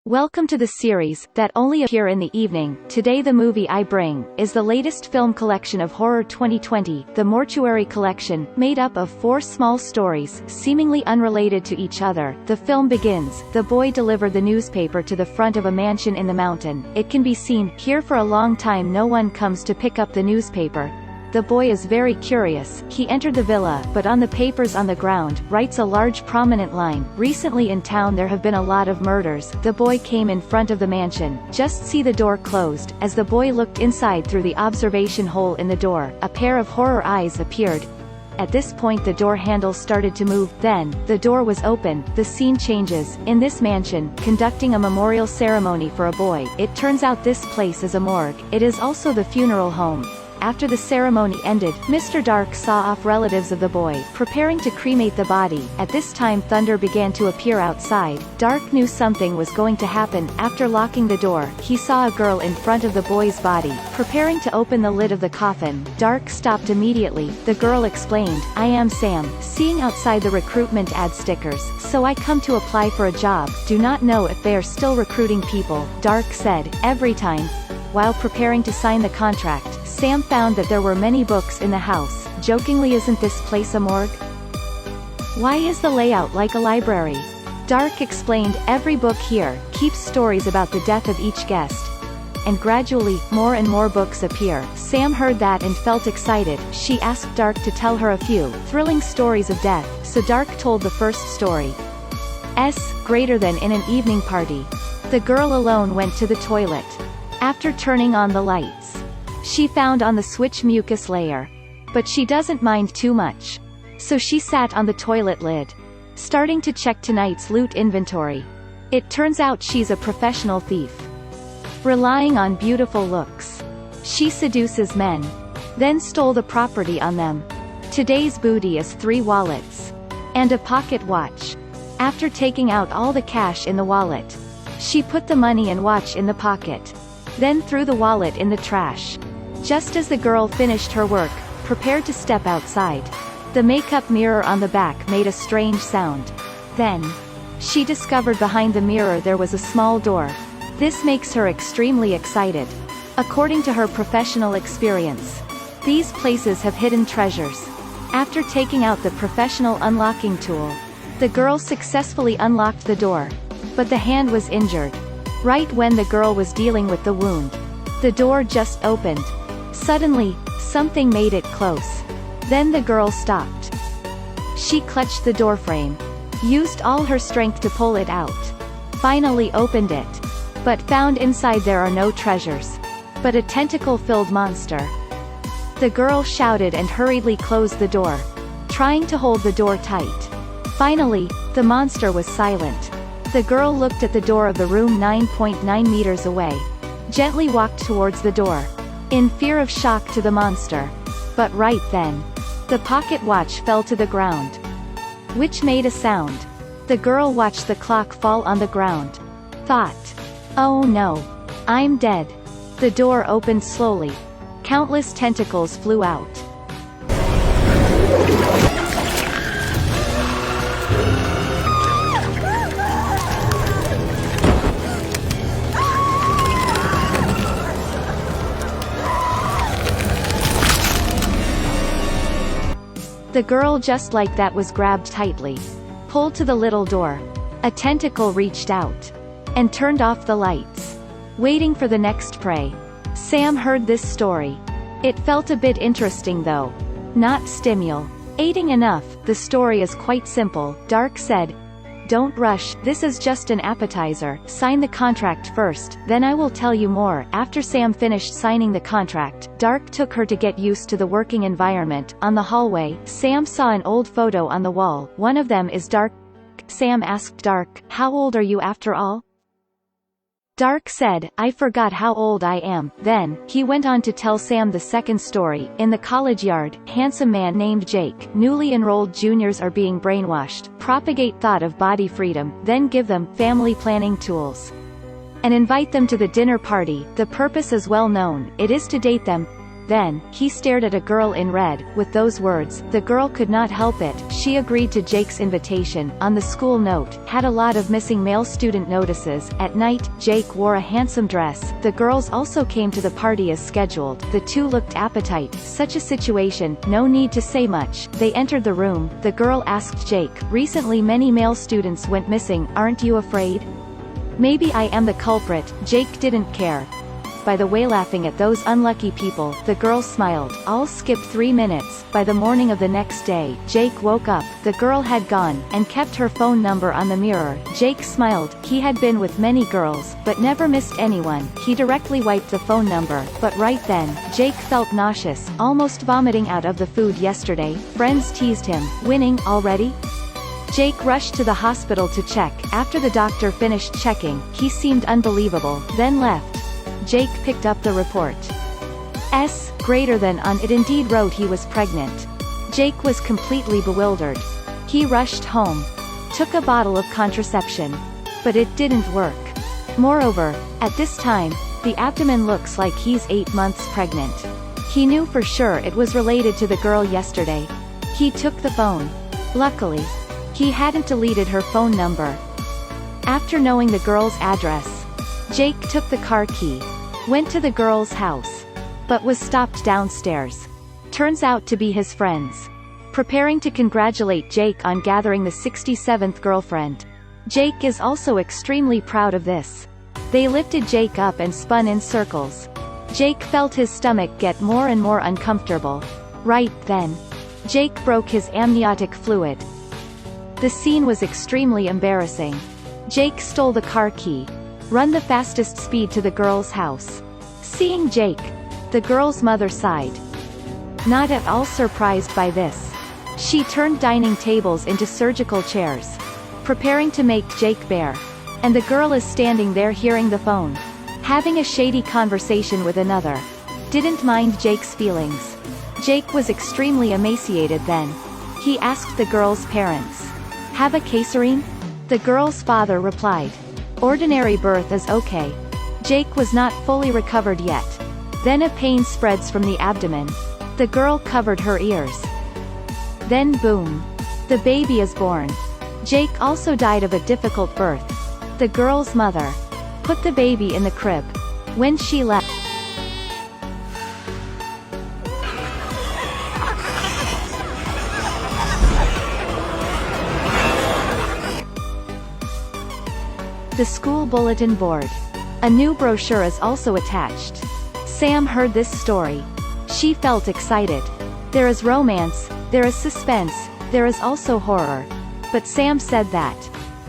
Welcome to the series, that only appear in the evening. Today the movie I bring, is the latest film collection of Horror 2020, the Mortuary Collection, made up of 4 small stories, seemingly unrelated to each other. The film begins, the boy delivered the newspaper to the front of a mansion in the mountain. It can be seen, here for a long time no one comes to pick up the newspaper. The boy is very curious. He entered the villa, but on the papers on the ground, writes a large prominent line, "Recently in town there have been a lot of murders." The boy came in front of the mansion, just see the door closed. As the boy looked inside through the observation hole in the door, a pair of horror eyes appeared. At this point the door handle started to move, then, the door was open. The scene changes, in this mansion, conducting a memorial ceremony for a boy. It turns out this place is a morgue. It is also the funeral home. After the ceremony ended, Mr. Dark saw off relatives of the boy, preparing to cremate the body. At this time thunder began to appear outside. Dark knew something was going to happen. After locking the door, he saw a girl in front of the boy's body, preparing to open the lid of the coffin. Dark stopped immediately. The girl explained, "I am Sam, seeing outside the recruitment ad stickers, so I come to apply for a job. Do not know if they are still recruiting people." Dark said, "Every time." While preparing to sign the contract, Sam found that there were many books in the house. Jokingly, "Isn't this place a morgue? Why is the layout like a library?" Dark explained, "Every book here keeps stories about the death of each guest." And gradually, more and more books appear. Sam heard that and felt excited. She asked Dark to tell her a few thrilling stories of death, so Dark told the first story. Greater than in an evening party. The girl alone went to the toilet. After turning on the lights, she found on the switch mucus layer. But she doesn't mind too much. So she sat on the toilet lid, starting to check tonight's loot inventory. It turns out she's a professional thief. Relying on beautiful looks, she seduces men, then stole the property on them. Today's booty is 3 wallets. And a pocket watch. After taking out all the cash in the wallet, she put the money and watch in the pocket. Then threw the wallet in the trash. Just as the girl finished her work, prepared to step outside, the makeup mirror on the back made a strange sound. Then, she discovered behind the mirror there was a small door. This makes her extremely excited. According to her professional experience, these places have hidden treasures. After taking out the professional unlocking tool, the girl successfully unlocked the door. But the hand was injured. Right when the girl was dealing with the wound, the door just opened. Suddenly, something made it close. Then the girl stopped. She clutched the doorframe, used all her strength to pull it out, finally opened it, but found inside there are no treasures, but a tentacle-filled monster. The girl shouted and hurriedly closed the door, trying to hold the door tight. Finally, the monster was silent. The girl looked at the door of the room 9.9 meters away, gently walked towards the door, in fear of shock to the monster. But right then, the pocket watch fell to the ground, which made a sound. The girl watched the clock fall on the ground. Thought, "Oh no, I'm dead." The door opened slowly. Countless tentacles flew out. The girl just like that was grabbed tightly, pulled to the little door. A tentacle reached out, and turned off the lights, waiting for the next prey. Sam heard this story. It felt a bit interesting though. Not stimulating enough. The story is quite simple. Dark said, "Don't rush, this is just an appetizer. Sign the contract first, then I will tell you more." After Sam finished signing the contract, Dark took her to get used to the working environment. On the hallway, Sam saw an old photo on the wall. One of them is Dark. Sam asked Dark, "How old are you after all?" Dark said, "I forgot how old I am." Then, he went on to tell Sam the second story. In the college yard, handsome man named Jake, newly enrolled juniors are being brainwashed, propagate thought of body freedom, then give them family planning tools, and invite them to the dinner party. The purpose is well known, it is to date them. Then, he stared at a girl in red. With those words, the girl could not help it. She agreed to Jake's invitation. On the school note, had a lot of missing male student notices. At night, Jake wore a handsome dress. The girls also came to the party as scheduled. The two looked appetite. Such a situation, no need to say much. They entered the room. The girl asked Jake, "Recently many male students went missing, aren't you afraid?" "Maybe I am the culprit." Jake didn't care. By the way, laughing at those unlucky people, the girl smiled. "I'll skip 3 minutes." By the morning of the next day, Jake woke up. The girl had gone, and kept her phone number on the mirror. Jake smiled. He had been with many girls, but never missed anyone. He directly wiped the phone number, but right then, Jake felt nauseous, almost vomiting out of the food yesterday. Friends teased him. "Winning already?" Jake rushed to the hospital to check. After the doctor finished checking, he seemed unbelievable, then left. Jake picked up the report. Greater than on it indeed wrote he was pregnant. Jake was completely bewildered. He rushed home. Took a bottle of contraception. But it didn't work. Moreover, at this time, the abdomen looks like he's 8 months pregnant. He knew for sure it was related to the girl yesterday. He took the phone. Luckily, he hadn't deleted her phone number. After knowing the girl's address, Jake took the car key, went to the girl's house, but was stopped downstairs. Turns out to be his friends, preparing to congratulate Jake on gathering the 67th girlfriend. Jake is also extremely proud of this. They lifted Jake up and spun in circles. Jake felt his stomach get more and more uncomfortable. Right then, Jake broke his amniotic fluid. The scene was extremely embarrassing. Jake stole the car key, run the fastest speed to the girl's house. Seeing Jake, the girl's mother sighed. Not at all surprised by this. She turned dining tables into surgical chairs, preparing to make Jake bare. And the girl is standing there hearing the phone, having a shady conversation with another. Didn't mind Jake's feelings. Jake was extremely emaciated then. He asked the girl's parents, "Have a cesarean?" The girl's father replied, "Ordinary birth is okay." Jake was not fully recovered yet. Then a pain spreads from the abdomen. The girl covered her ears. Then boom. The baby is born. Jake also died of a difficult birth. The girl's mother put the baby in the crib. When she left, the school bulletin board. A new brochure is also attached. Sam heard this story. She felt excited. There is romance, there is suspense, there is also horror. But Sam said that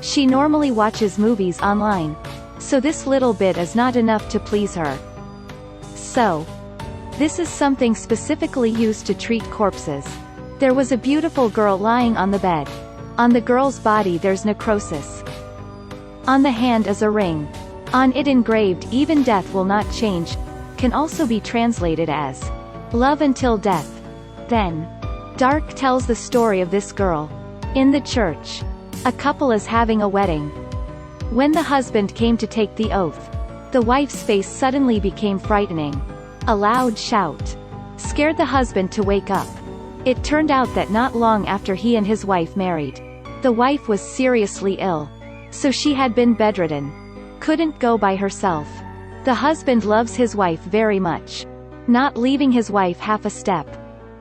she normally watches movies online, so this little bit is not enough to please her. So, this is something specifically used to treat corpses. There was a beautiful girl lying on the bed. On the girl's body there's necrosis. On the hand is a ring. On it engraved, "Even death will not change," can also be translated as "Love until death." Then, Dark tells the story of this girl. In the church, a couple is having a wedding. When the husband came to take the oath, the wife's face suddenly became frightening. A loud shout scared the husband to wake up. It turned out that not long after he and his wife married, the wife was seriously ill. So she had been bedridden. Couldn't go by herself. The husband loves his wife very much, not leaving his wife half a step.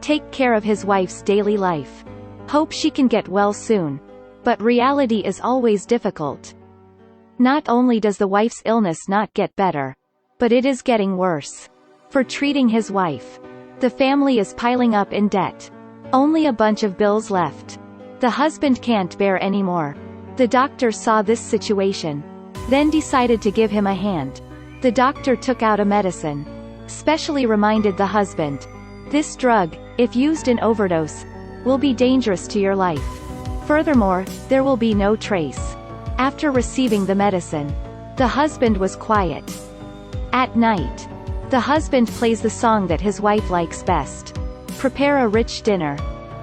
Take care of his wife's daily life. Hope she can get well soon. But reality is always difficult. Not only does the wife's illness not get better, but it is getting worse. For treating his wife, the family is piling up in debt. Only a bunch of bills left. The husband can't bear anymore. The doctor saw this situation, then decided to give him a hand. The doctor took out a medicine, specially reminded the husband, "This drug, if used in overdose, will be dangerous to your life. Furthermore, there will be no trace." After receiving the medicine, the husband was quiet. At night, the husband plays the song that his wife likes best. Prepare a rich dinner.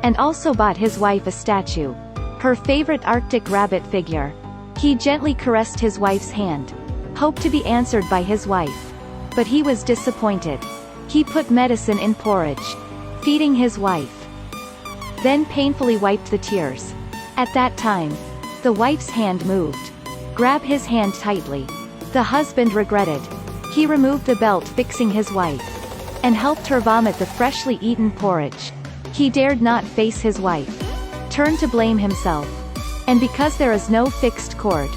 And also bought his wife a statue, her favorite Arctic rabbit figure. He gently caressed his wife's hand, hoped to be answered by his wife. But he was disappointed. He put medicine in porridge, feeding his wife. Then painfully wiped the tears. At that time, the wife's hand moved. Grab his hand tightly. The husband regretted. He removed the belt fixing his wife, and helped her vomit the freshly eaten porridge. He dared not face his wife. Turned to blame himself. And because there is no fixed cord,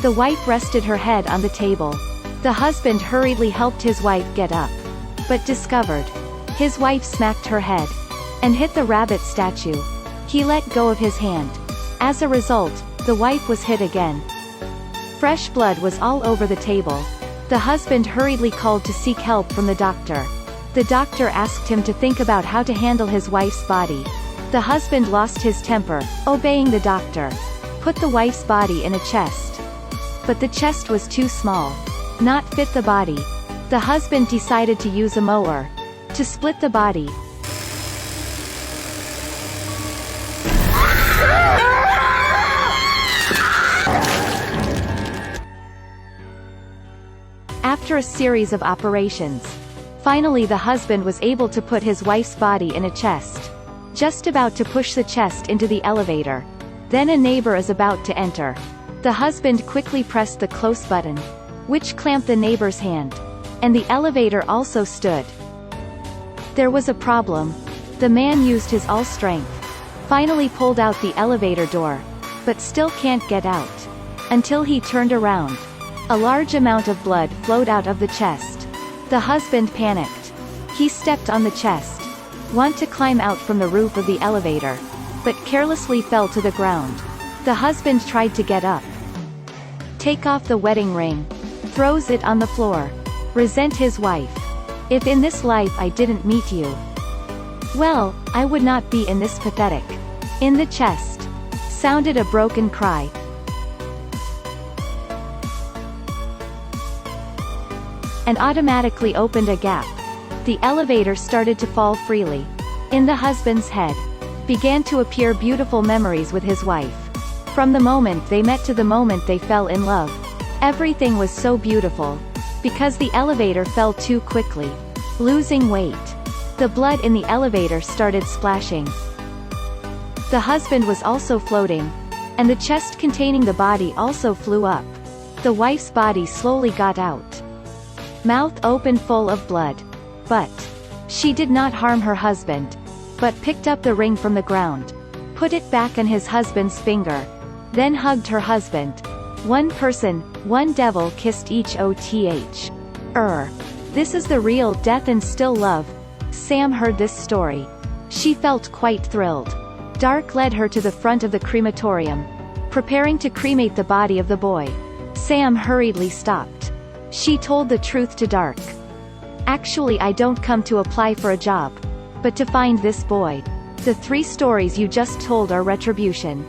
the wife rested her head on the table. The husband hurriedly helped his wife get up, but discovered his wife smacked her head and hit the rabbit statue. He let go of his hand. As a result, the wife was hit again. Fresh blood was all over the table. The husband hurriedly called to seek help from the doctor. The doctor asked him to think about how to handle his wife's body. The husband lost his temper, obeying the doctor. Put the wife's body in a chest. But the chest was too small. Not fit the body. The husband decided to use a mower to split the body. After a series of operations, finally the husband was able to put his wife's body in a chest. Just about to push the chest into the elevator. Then a neighbor is about to enter. The husband quickly pressed the close button, which clamped the neighbor's hand. And the elevator also stood. There was a problem. The man used his all strength. Finally pulled out the elevator door. But still can't get out. Until he turned around. A large amount of blood flowed out of the chest. The husband panicked. He stepped on the chest. Want to climb out from the roof of the elevator, but carelessly fell to the ground. The husband tried to get up. Take off the wedding ring. Throws it on the floor. Resent his wife. If in this life I didn't meet you, well, I would not be in this pathetic. In the chest. Sounded a broken cry. And automatically opened a gap. The elevator started to fall freely. In the husband's head began to appear beautiful memories with his wife. From the moment they met to the moment they fell in love. Everything was so beautiful. Because the elevator fell too quickly. Losing weight. The blood in the elevator started splashing. The husband was also floating. And the chest containing the body also flew up. The wife's body slowly got out. Mouth open full of blood. But she did not harm her husband, but picked up the ring from the ground, put it back on his husband's finger, then hugged her husband. One person, one devil kissed each oth. This is the real death and still love. Sam heard this story. She felt quite thrilled. Dark led her to the front of the crematorium, preparing to cremate the body of the boy. Sam hurriedly stopped. She told the truth to Dark. Actually, I don't come to apply for a job, but to find this boy. The 3 stories you just told are retribution.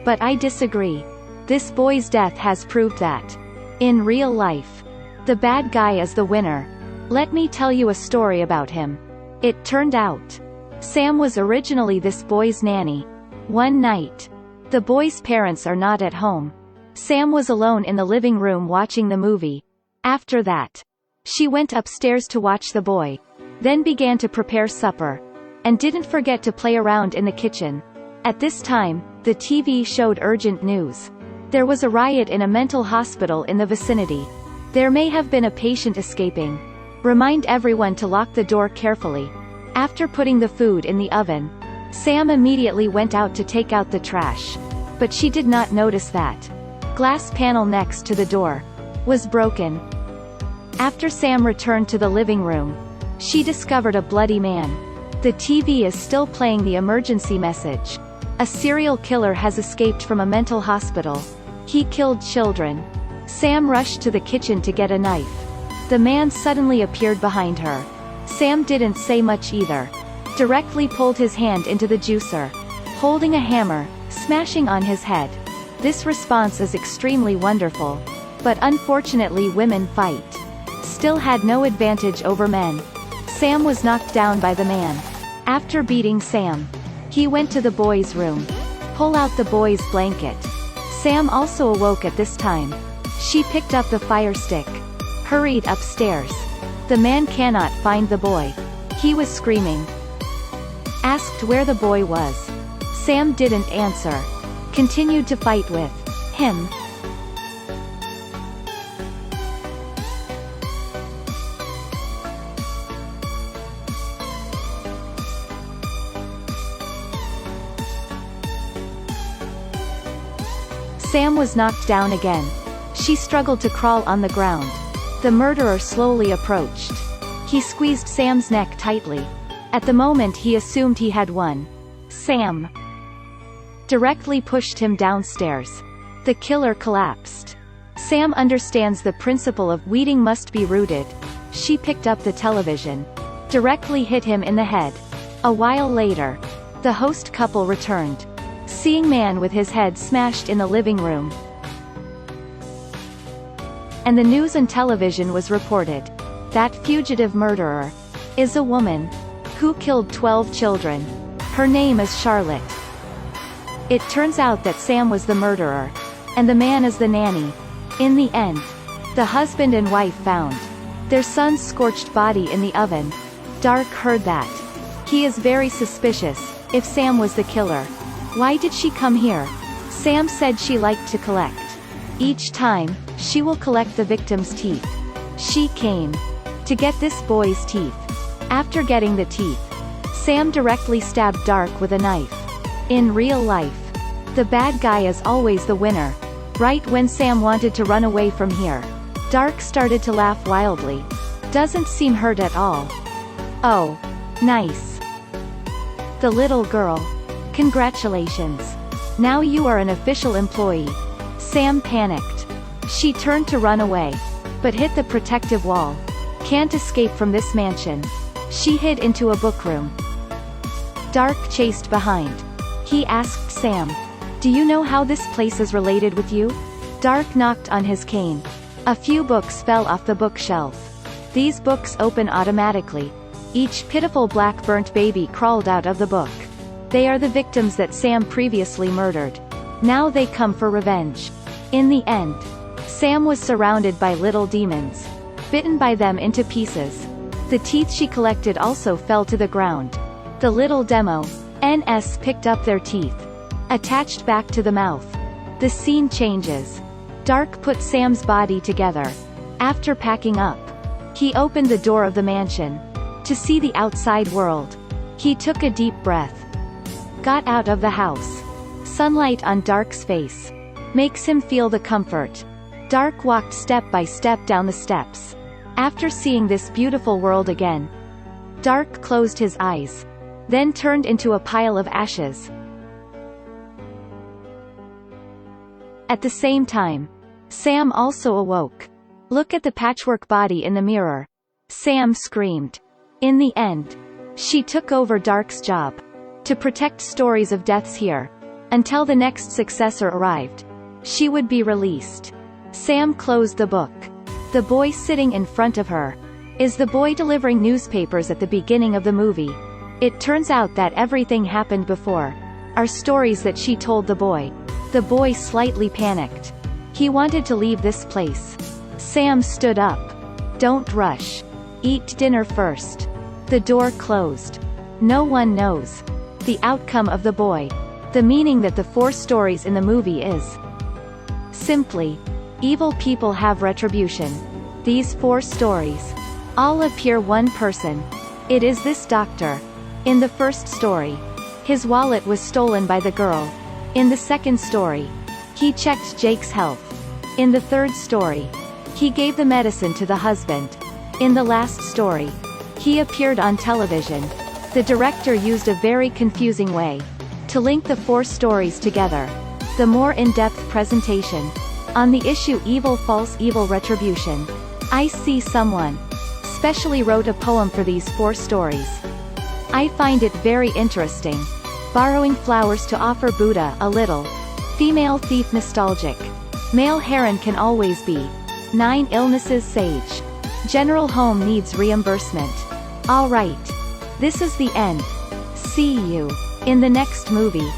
But I disagree. This boy's death has proved that. In real life, the bad guy is the winner. Let me tell you a story about him. It turned out, Sam was originally this boy's nanny. One night, the boy's parents are not at home. Sam was alone in the living room watching the movie. After that, she went upstairs to watch the boy, then began to prepare supper, and didn't forget to play around in the kitchen. At this time, the TV showed urgent news. There was a riot in a mental hospital in the vicinity. There may have been a patient escaping. Remind everyone to lock the door carefully. After putting the food in the oven, Sam immediately went out to take out the trash. But she did not notice that glass panel next to the door was broken. After Sam returned to the living room, she discovered a bloody man. The TV is still playing the emergency message. A serial killer has escaped from a mental hospital. He killed children. Sam rushed to the kitchen to get a knife. The man suddenly appeared behind her. Sam didn't say much either. Directly pulled his hand into the juicer, holding a hammer, smashing on his head. This response is extremely wonderful. But unfortunately women fight. Still had no advantage over men. Sam was knocked down by the man. After beating Sam, he went to the boy's room. Pull out the boy's blanket. Sam also awoke at this time. She picked up the fire stick. Hurried upstairs. The man cannot find the boy. He was screaming. Asked where the boy was. Sam didn't answer. Continued to fight with him. Sam was knocked down again. She struggled to crawl on the ground. The murderer slowly approached. He squeezed Sam's neck tightly. At the moment he assumed he had won. Sam directly pushed him downstairs. The killer collapsed. Sam understands the principle of weeding must be rooted. She picked up the television. Directly hit him in the head. A while later, the host couple returned. Seeing man with his head smashed in the living room. And the news and television was reported. That fugitive murderer is a woman who killed 12 children. Her name is Charlotte. It turns out that Sam was the murderer, and the man is the nanny. In the end, the husband and wife found their son's scorched body in the oven. Dark heard that. He is very suspicious, if Sam was the killer. Why did she come here? Sam said she liked to collect. Each time, she will collect the victim's teeth. She came to get this boy's teeth. After getting the teeth, Sam directly stabbed Dark with a knife. In real life, the bad guy is always the winner. Right when Sam wanted to run away from here, Dark started to laugh wildly. Doesn't seem hurt at all. Oh. Nice. The little girl. Congratulations. Now you are an official employee. Sam panicked. She turned to run away, but hit the protective wall. Can't escape from this mansion. She hid into a book room. Dark chased behind. He asked Sam, "Do you know how this place is related with you?" Dark knocked on his cane. A few books fell off the bookshelf. These books open automatically. Each pitiful black burnt baby crawled out of the book. They are the victims that Sam previously murdered. Now they come for revenge. In the end, Sam was surrounded by little demons, bitten by them into pieces. The teeth she collected also fell to the ground. The little demo NS picked up their teeth, attached back to the mouth. The scene changes. Dark put Sam's body together. After packing up, he opened the door of the mansion to see the outside world. He took a deep breath. Got out of the house. Sunlight on Dark's face makes him feel the comfort. Dark walked step by step down the steps. After seeing this beautiful world again, Dark closed his eyes, then turned into a pile of ashes. At the same time, Sam also awoke. Look at the patchwork body in the mirror. Sam screamed. In the end, she took over Dark's job to protect stories of deaths here. Until the next successor arrived, she would be released. Sam closed the book. The boy sitting in front of her is the boy delivering newspapers at the beginning of the movie. It turns out that everything happened before are stories that she told the boy. The boy slightly panicked. He wanted to leave this place. Sam stood up. Don't rush. Eat dinner first. The door closed. No one knows the outcome of the boy. The meaning that the 4 stories in the movie is simply, evil people have retribution. These 4 stories all appear one person. It is this doctor. In the first story, his wallet was stolen by the girl. In the second story, he checked Jake's health. In the third story, he gave the medicine to the husband. In the last story, he appeared on television. The director used a very confusing way to link the 4 stories together. The more in-depth presentation on the issue Evil False Evil Retribution. I see someone specially wrote a poem for these 4 stories. I find it very interesting. Borrowing flowers to offer Buddha a little. Female thief nostalgic. Male heron can always be. 9 illnesses sage. General home needs reimbursement. Alright. This is the end. See you in the next movie.